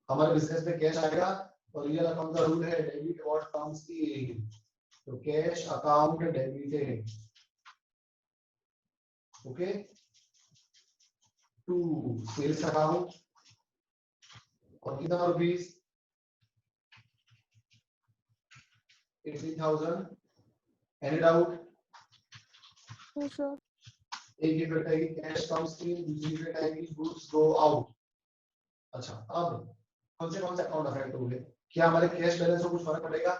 हमारे बिजनेस में कैश आएगा और रियल अकाउंट का रूल है डेबिट व्हाट कम्स इन तो cash account debited. Okay to sales account और कितना rupees 18,000। Any doubt? No, sir. एक इफेक्ट आएगी कैश कम्स इन दूसरी इफेक्ट आएगी गुड्स गो आउट। अच्छा अब कौन से अकाउंट अफेक्ट होंगे क्या हमारे कैश बैलेंस में कुछ फर्क पड़ेगा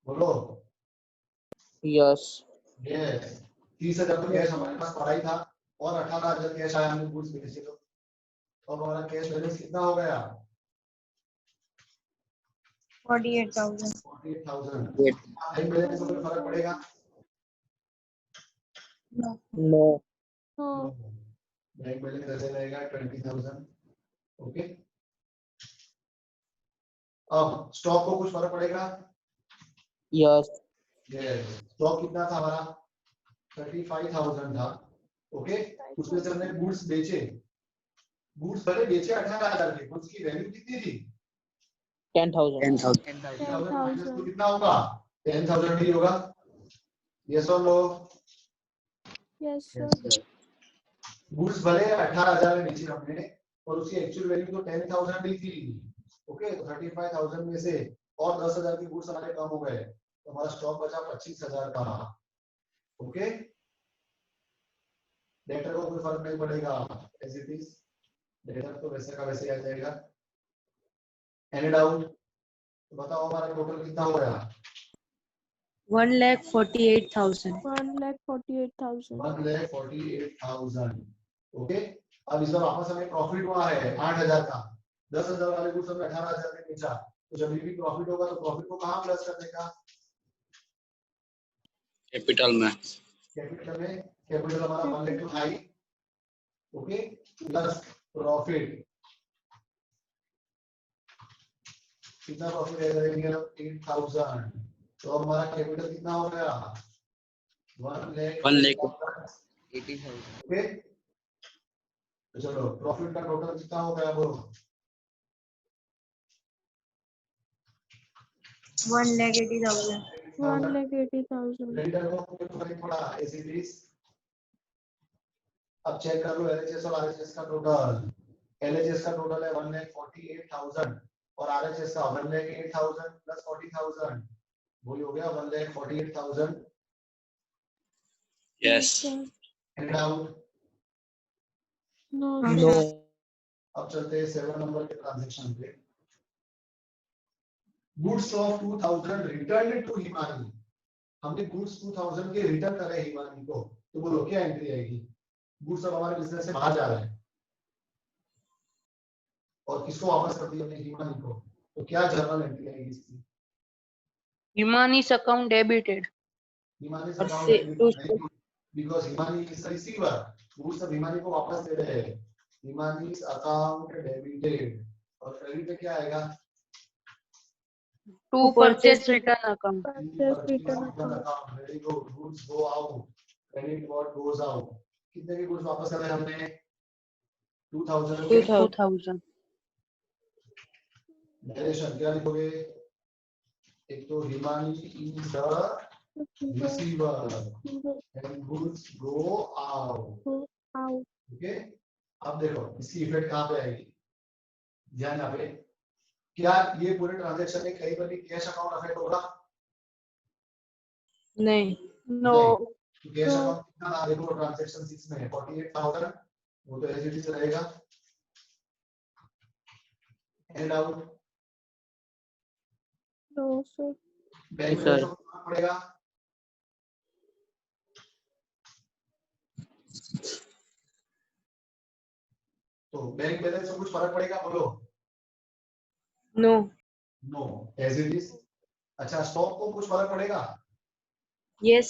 बोलो। Yes. यस 30,000 तो कैश हमारे पास पड़ा ही था और 18,000 कैश आया हमने गुड्स बेचे तो अब हमारा कैश बैलेंस कितना हो गया 48,000. 48,000। बैंक बैलेंस में कोई फर्क पड़ेगा No. No. No. Bank balance ऐसे रहेगा 20,000। ओके अब स्टॉक को कुछ फर्क पड़ेगा Yes. यस स्टॉक कितना था हमारा 35,000 था। ओके उसमें से हमने गुड्स बेचे। गुड्स भले बेचे 18,000 के गुड्स की वैल्यू कितनी थी 10,000. 10,000 माइनस तो कितना होगा 10,000 ही होगा। यस और नो? Yes, sir. गुड्स भले 18,000 में बेची हमने और उसकी एक्चुअल वैल्यू तो 10,000 ही थी। ओके तो 35,000 में से और 10,000 की गुड्स हमारे कम हो गए तो हमारा स्टॉक बचा 25,000 का। ओके डेटर को कोई फर्क नहीं पड़ेगा एज इट इज डेटर तो वैसे का वैसे आ जाएगा। Any doubt? तो बताओ हमारा टोटल कितना हो गया 1,48,000. 1,48,000. 1,48,000। ओके अब इस बार वापस हमें प्रॉफिट हुआ है 8,000 का। 10,000 वाले गुड्स हमने 18,000 में बेचा तो जब भी प्रॉफिट होगा तो प्रॉफिट को कहां प्लस करने का कैपिटल में। कैपिटल हमारा 1 लाख टू हाई। ओके प्लस प्रॉफिट कितना प्रॉफिट है 8,000 तो हमारा कैपिटल कितना हो गया 1,80,000। ओके तो चलो प्रॉफिट का टोटल कितना हो गया वो 1,80,000. 1,80,000. क्रेडिटर को कोई फर्क पड़ा एज इट इज। अब चेक कर लो एलएचएस और आरएचएस का टोटल। एलएचएस का टोटल है 1,48,000 और आरएचएस का 1,08,000 प्लस 40,000 वही हो गया 1,48,000। Yes. Any doubt? No, No. sir. अब चलते हैं 7 नंबर के ट्रांजैक्शन पे। Goods of 2,000 return to Himani. हमने गुड्स 2,000 के रिटर्न करे हिमानी को तो बोलो क्या एंट्री आएगी। गुड्स अब हमारे बिजनेस से बाहर जा रहा है और किसको वापस कर दिया हमने हिमानी को तो क्या जर्नल एंट्री आएगी इसकी Himani's account debited. हिमानी और अकाउंट से- debit because Himani is receiver. Goods अब हिमानी को वापस दे रहे हैं हिमानी's अकाउंट डेबिटेड और क्रेडिट पे क्या आएगा? To purchase return account. Purchase return account. Very good. Goods go out, credit what goes out. कितने के गुड्स वापस करे हमने? 2000 के। 2000 डायरेक्शन क्या लिखोगे? एक तो Himani is the receiver and goods go out. Go out. Okay, अब देखो इसकी इफेक्ट कहाँ पे आएगी? ध्यान यहाँ पे, क्या ये पूरे ट्रांजैक्शन में कहीं पर भी कैश अकाउंट अफेक्ट होगा? नहीं। No. कैश अकाउंट कितना था? देखो ट्रांजैक्शन 6 में 48,000, वो तो एज इट इज रहेगा। And out No, sir. Bank Sir. Balance को पड़ेगा। तो बैंक बैलेंस से कुछ फर्क पड़ेगा? बोलो। No. No, as it is. अच्छा, स्टॉक को कुछ फर्क पड़ेगा? यस।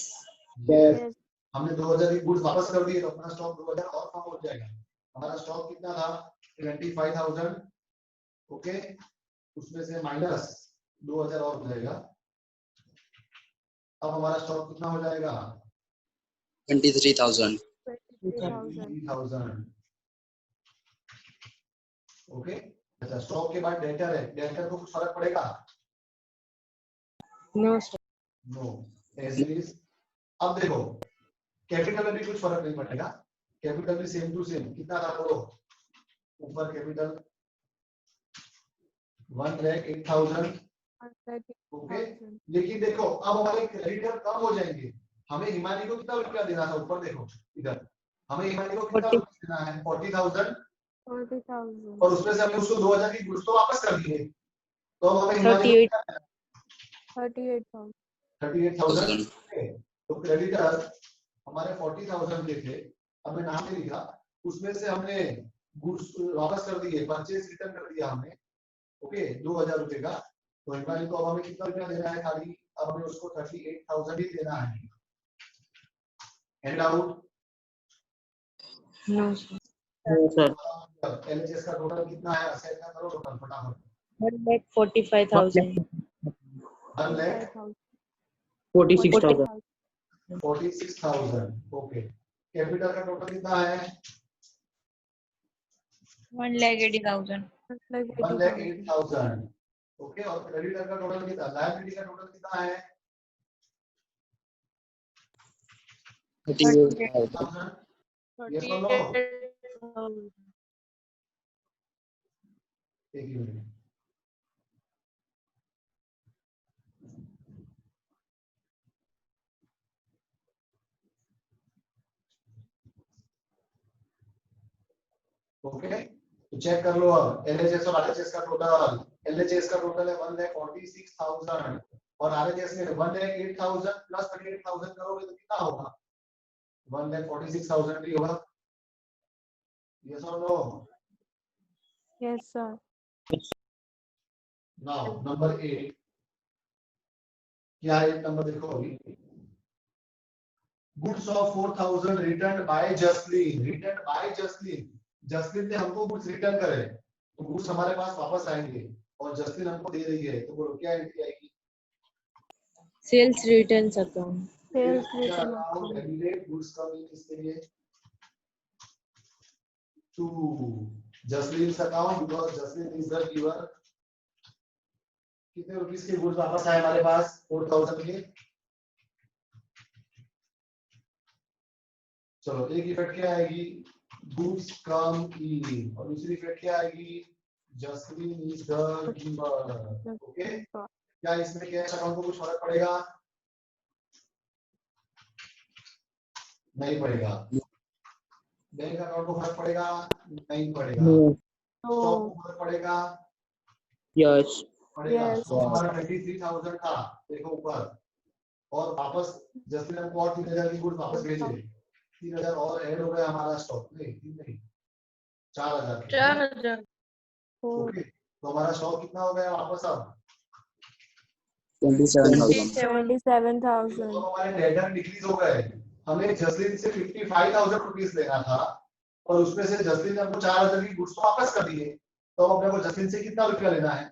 Yes. हमने 2000 की गुड्स वापस कर दिए तो अपना स्टॉक 2000 और कम हो जाएगा। हमारा स्टॉक कितना था? 25,000। ओके, उसमें से माइनस 2000 और हो जाएगा। अब हमारा स्टॉक कितना हो जाएगा? 23,000. 23,000. 23,000। ओके, अच्छा स्टॉक के बाद डेटर है, डेटर को कुछ फर्क पड़ेगा? No sir. No, as it is. अब देखो कैपिटल में भी कुछ फर्क नहीं पड़ेगा, कैपिटल भी सेम टू सेम। कितना था बोलो? ऊपर कैपिटल 1,08,000। ओके, लेकिन देखो अब हमारे क्रेडिटर कम हो जाएंगे। हमें हिमानी को कितना रुपया देना था? ऊपर देखो इधर, हमें हिमानी को कितना रुपया देना है? 40,000। 40,000. और उसमें से हमने उसको 2000 की गुड्स तो वापस कर दिए, तो अब हमें हिमानी 38,000. 38,000। तो क्रेडिटर हमारे 40,000 के थे, हमने नाम नहीं लिखा, उसमें से हमने गुड्स वापस कर दिए, परचेज रिटर्न कर दिया हमने। ओके, 2,000 रुपए का। तो हिमानी को अब हमें कितना रुपया देना है? खाली अब हमें उसको 38,000 ही देना है। And out. No sir. No, sir. LHS का टोटल कितना है? असेट का करो टोटल फटाफट। 1,45,000। 46,000. 46,000। ओके, कैपिटल का टोटल कितना है? 1,80,000। 1,08,000। ओके, और क्रेडिटर का टोटल कितना? लायबिलिटी का टोटल कितना है? 38,000. ये सुनो, 38,000। एक ही मिनट। ओके, तो चेक कर लो अब एलएचएस और आरएचएस का टोटल। एलएचएस का टोटल है 1,46,000 और आरएचएस में 1,08,000 प्लस 38,000 करोगे तो कितना होगा? 1,46,000 ही होगा। यस और no? Yes, sir. Now number 8 क्या है? नंबर देखो अभी, goods of 4,000 return by Jasleen. Return by Jasleen, Jasleen ने हमको गुड्स रिटर्न करे तो गुड्स हमारे पास वापस आएंगे और जसलीन हमको दे रही है, तो बोलो क्या एंट्री आएगी? Sales returns account. Sales return account account. Debited, goods coming किसके लिए? To Jasleen account, because Jasleen is the giver. कितने रुपीस के गुड्स वापस आए हमारे पास? 4,000 के। चलो, एक इफेक्ट क्या आएगी? गुड्स कम इन, और दूसरी इफेक्ट क्या आएगी? Jasleen is the giver. Okay, क्या इसमें कैश अकाउंट को कुछ फर्क पड़ेगा? नहीं पड़ेगा। बैंक अकाउंट को फर्क पड़ेगा? नहीं पड़ेगा। No. Stock No. को फर्क पड़ेगा? Yes. पड़ेगा। Yes. स्टॉक हमारा 23,000 था, देखो ऊपर, और वापस जसलीन हमको और 3,000 की गुड्स वापस भेजे, 3,000 और ऐड हो गया हमारा स्टॉक। नहीं, 3 नहीं, 4,000 के। 4,000। ओके, तो हमारा स्टॉक कितना हो गया वापस? अब 27,000. 27,000. तो हमारे डेटर डिक्रीज हो गए। हमें जसलीन से 55,000 रुपीस लेना था, और उसमें से जसलीन ने हमको 4000 की गुड्स वापस कर दिए, तो अपने को जसलीन से कितना रुपया लेना है?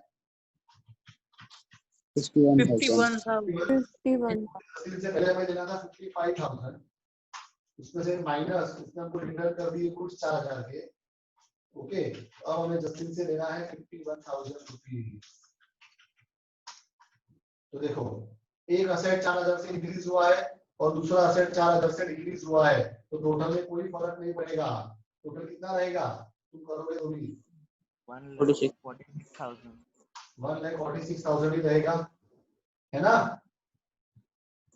51,000 51. जसलीन से पहले हमें लेना था 55,000, उसमें से माइनस उसने हमको रिटर्न कर दिए गुड्स 4000 के। ओके, अब हमें जसलीन से लेना है 51,000 रुपीज। तो देखो, एक असेट 4000 से इंक्रीज हुआ है और दूसरा असेट 4000 से डिक्रीज हुआ है, तो टोटल में कोई फर्क नहीं पड़ेगा। टोटल कितना रहेगा तुम करोगे तो भी 46,000 1,46,000 ही रहेगा, है ना?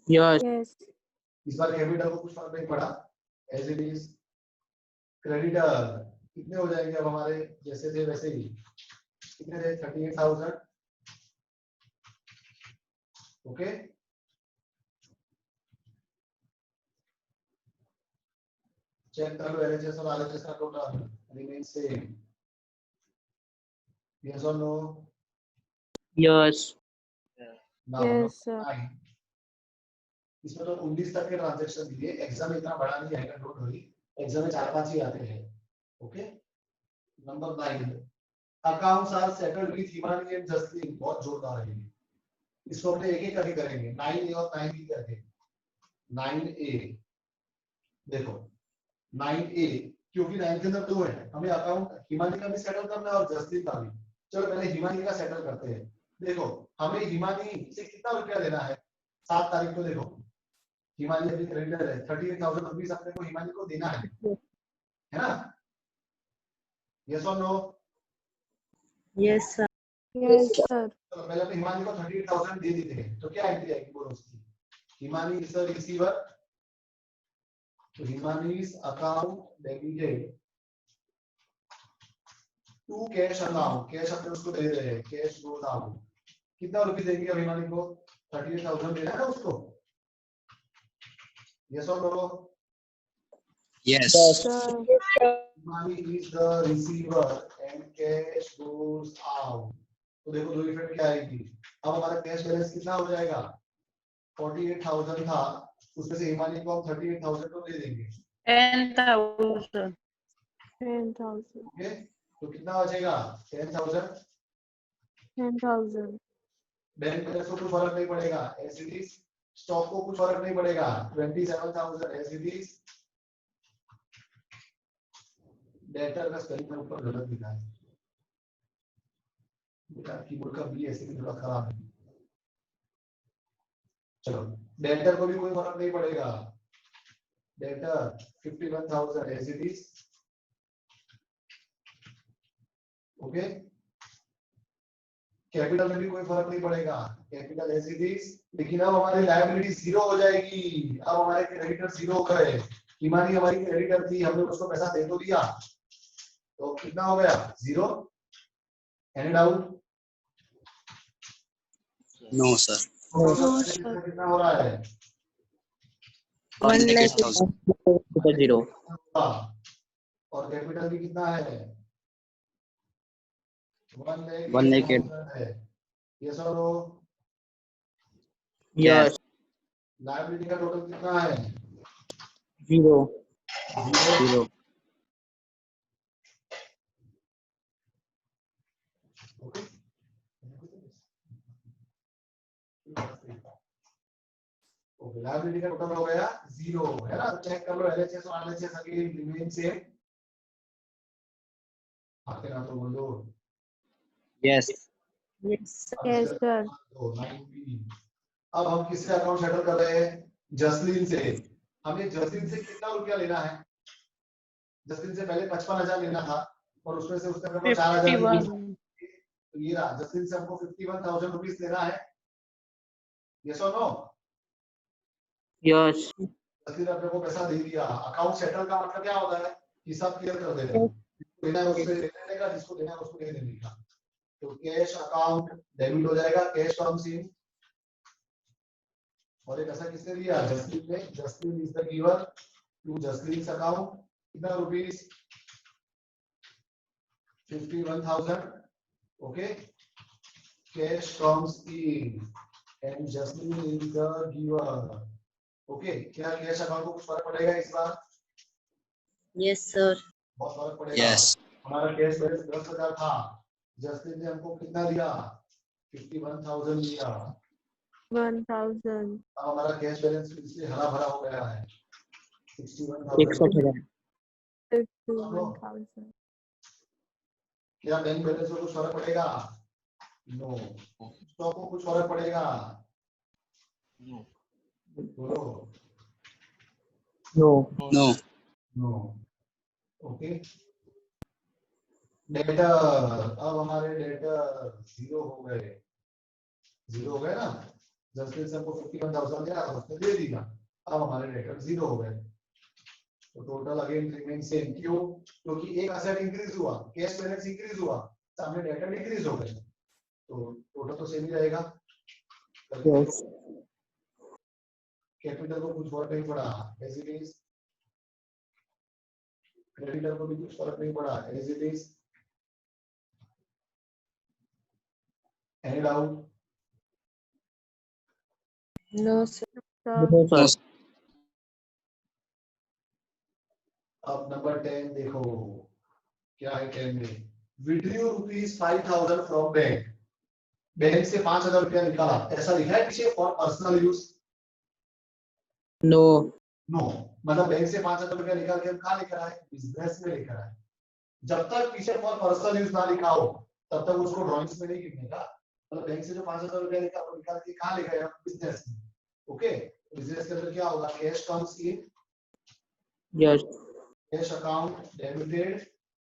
Yes. Yes. इस बार कैपिटल को कुछ फर्क नहीं पड़ा, एज इट इज। क्रेडिटर कितने हो जाएंगे अब हमारे, जैसे थे वैसे ही। कितने थे? 38,000। ओके, चेक कर लो एलएचएस और आरएचएस का टोटल रिमेन सेम। यस और no? Yes. Now Yes, sir. इसमें तो 19 तक के ट्रांजैक्शन दिए। एग्जाम में इतना बड़ा नहीं आएगा, डोंट वरी। एग्जाम में 4-5 ही आते हैं। Okay, number 9, accounts are settled with Himani and Jasleen. बहुत जोरदार है ये। इसको अपने एक एक करके करेंगे, 9A और 9B करके। 9A देखो, 9A क्योंकि 9 के अंदर 2 है, हमें अकाउंट हिमानी का भी सेटल करना है और जसलीन का भी। चलो पहले हिमानी का सेटल करते हैं। देखो, हमें हिमानी से कितना रुपया लेना है 7 तारीख को? देखो, हिमानी अभी क्रेडिटर है, 38,000 रुपीज अपने को हिमानी को देना है ना? यस और no? Yes, sir. Yes, sir. तो पहले अपने हिमानी को 38,000 दे देते हैं, तो क्या एंट्री आएगी बोलो उसकी? हिमानी इज द रिसीवर, तो हिमानी's account debited to cash account. Cash अपने उसको दे रहे हैं, कैश गोज आउट। कितना रुपये देंगे अब हिमानी को? 38,000 देना है ना उसको। यस और no? Yes. Sir. Money is the receiver and cash goes out. तो देखो दो इफेक्ट क्या आएगी। अब हमारा कैश बैलेंस कितना हो जाएगा? 48,000 था, उसमें से हिमानी को हम 38,000 को दे देंगे। 10,000. 10,000. ओके, तो कितना बचेगा? 10,000। 10,000. बैंक बैलेंस को कुछ फर्क नहीं पड़ेगा, एज इट इज। स्टॉक को कुछ फर्क नहीं पड़ेगा, 27,000 एज इट इज। डेटर का स्पेलिंग में ऊपर गलत लिखा है बेटा, कीबोर्ड का बी ऐसे थोड़ा खराब है। चलो, डेटर को भी कोई फर्क नहीं पड़ेगा। Debtor 51,000 as it is. Okay, capital में भी कोई फर्क नहीं पड़ेगा, कैपिटल एज इट इज। लेकिन अब हमारी लायबिलिटी 0 हो जाएगी। अब हमारे क्रेडिटर 0 हो गए। हिमानी हमारी क्रेडिटर थी, हमने उसको पैसा दे तो दिया, तो कितना हो गया? 0। Any doubt? No, sir. No, sir. कितना हो रहा है? 1,00,000. 0. और कैपिटल भी कितना है? 1,08,000 है। यस और नो? Yes. लायबिलिटी का टोटल कितना है? 0. 0। ओके, ओके, लायबिलिटी का टोटल हो गया 0, है ना? तो चेक कर लो एलएचएस और आरएचएस अगेन रिमेन सेम। आते ना तो बोलो। Yes. Yes, sir. Yes, sir. तो 9B। अब हम किससे अकाउंट सेटल कर रहे हैं? जसलीन से। हमें जसलीन से कितना रुपया लेना है? जसलीन से पहले 55,000 लेना था और उसमें से उसने हमको 4,000 51. तो ये रहा। जसलीन से हमको 51,000 रुपीस लेना है। यस और नो? Yes. जसलीन अपने को पैसा दे दिया। अकाउंट सेटल का मतलब क्या होता है? हिसाब क्लियर कर देना है। जिसको देना है उससे ले लेने का, जिसको देना है उसको दे देने का। तो कैश अकाउंट डेबिट हो जाएगा, कैश कम्स इन। और एक ऐसा किसने दिया? जसलीन ने। Jasleen is the giver to Jasleen's account. कितना rupees? 51,000। Okay, cash comes in and Jasleen is the giver. Okay, क्या कैश अकाउंट को कुछ फर्क पड़ेगा इस बार? Yes, sir. बहुत फर्क पड़ेगा। Yes. हमारा कैश बैलेंस 10,000 था, जस्टिन ने हमको कितना दिया, 51,000 दिया। 1,000. अब हमारा कैश बैलेंस फिर से हरा भरा हो गया है, 61,000। 61,000. 61,000. क्या बैंक बैलेंस में कुछ फर्क पड़ेगा? नो। स्टॉक में कुछ फर्क पड़ेगा? बोलो। No. No. No. Okay. Debtor, अब हमारे डेटर जीरो हो गए, जीरो हो गए ना। जस्टिन से हमको 51,000 दिया, उसने दे दिया, अब हमारे डेटर जीरो हो गए। तो टोटल अगेन रिमेन सेम। क्यों? क्योंकि एक असेट इंक्रीज हुआ, कैश बैलेंस इंक्रीज हुआ, सामने डेटर डिक्रीज हो गए, तो टोटल तो सेम ही रहेगा। Yes. कैपिटल को कुछ फर्क नहीं पड़ा, एज इट इज। क्रेडिटर को भी कुछ फर्क नहीं पड़ा, as it is. Any doubt? No, sir. Sir, No, sir. अब नंबर 10 देखो, क्या है 10 में? विड्रू ₹5,000 फ्रॉम बैंक, बैंक से 5,000 रुपया निकाला, ऐसा लिखा है पीछे, for personal use? No. No. मतलब बैंक से 5,000 रुपया निकाल के हम कहाँ लिख रहा है? बिजनेस में लिख रहा है। जब तक पीछे फॉर पर्सनल यूज ना लिखा हो तब तक उसको ड्राइंग्स में नहीं लिखने का। मतलब बैंक से जो 5,000 रुपया निकाल के कहाँ लिखा है? बिजनेस में। ओके, बिजनेस के अंदर क्या होगा? Cash comes in, Yes. Cash account debited,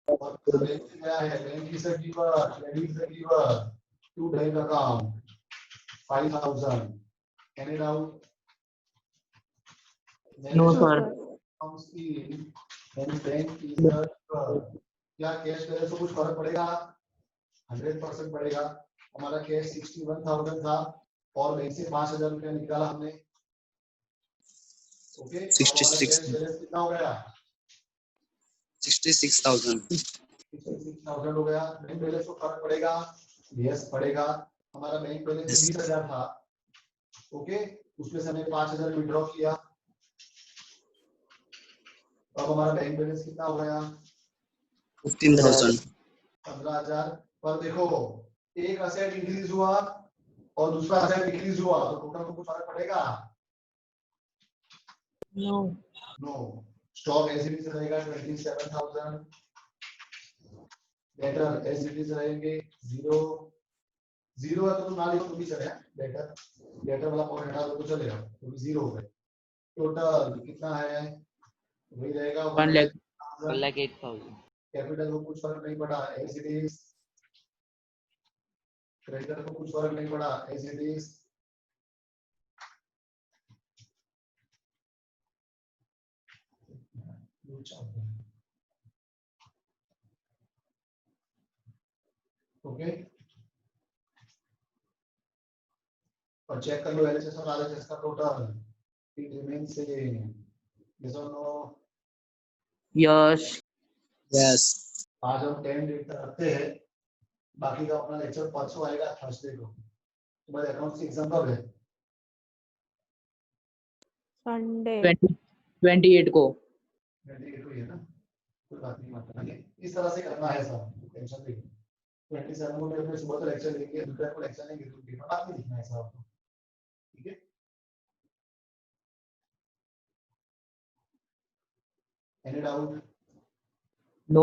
और बैंक से गया है, bank is a giver, credit is a giver to bank account 5,000। Any doubt? No, no, sir. sir. comes in when bank is a क्या cash balance में कुछ फर्क पड़ेगा? 100% पड़ेगा। हमारा कैश 61,000 था और बैंक से 5,000 रुपया निकाला हमने। ओके, 66 कैश बैलेंस कितना हो गया? 66,000. 66,000 हो गया। बैंक बैलेंस को फर्क पड़ेगा? यस पड़ेगा। हमारा बैंक बैलेंस 20,000 था, ओके, उसमें से हमने 5,000 विड्रॉ किया, अब हमारा बैंक बैलेंस कितना हो गया? 15,000. 15,000। पर देखो, एक असेट इंक्रीज हुआ और दूसरा असेट डिक्रीज हुआ, तो टोटल को कुछ फर्क पड़ेगा? No. No. Stock as it is रहेगा 27,000, डेटर एज इट इज रहेंगे 0। 0 है तो तुम ना लिखो तो भी चलेगा, डेटर, डेटर वाला पॉइंट हटा दो तो चलेगा, तो 0 हो गए। टोटल कितना है? वही रहेगा 1,08,000. कैपिटल को कुछ फर्क नहीं पड़ा, एज इट इज। क्रेडिटर को कुछ फर्क नहीं पड़ा, एज इट इज। ओके, और चेक कर लो एलएचएस और आरएचएस का total, it remains same. Yes और नो? Yes. Yes. आज हम 10 डेट तक रखते हैं, बाकी का अपना लेक्चर परसों आएगा, थर्सडे को। तुम्हारे अकाउंट्स की एग्जाम कब है? Sunday. 28 को. 28 को ही है ना, कोई बात नहीं, मत करना, इस तरह से करना है सब, टेंशन नहीं। 27 को मैं सुबह तो लेक्चर लेंगे, दोपहर को लेक्चर लेंगे, तो पेपर बाद में लिखना है सब, ठीक है? Any doubt? No.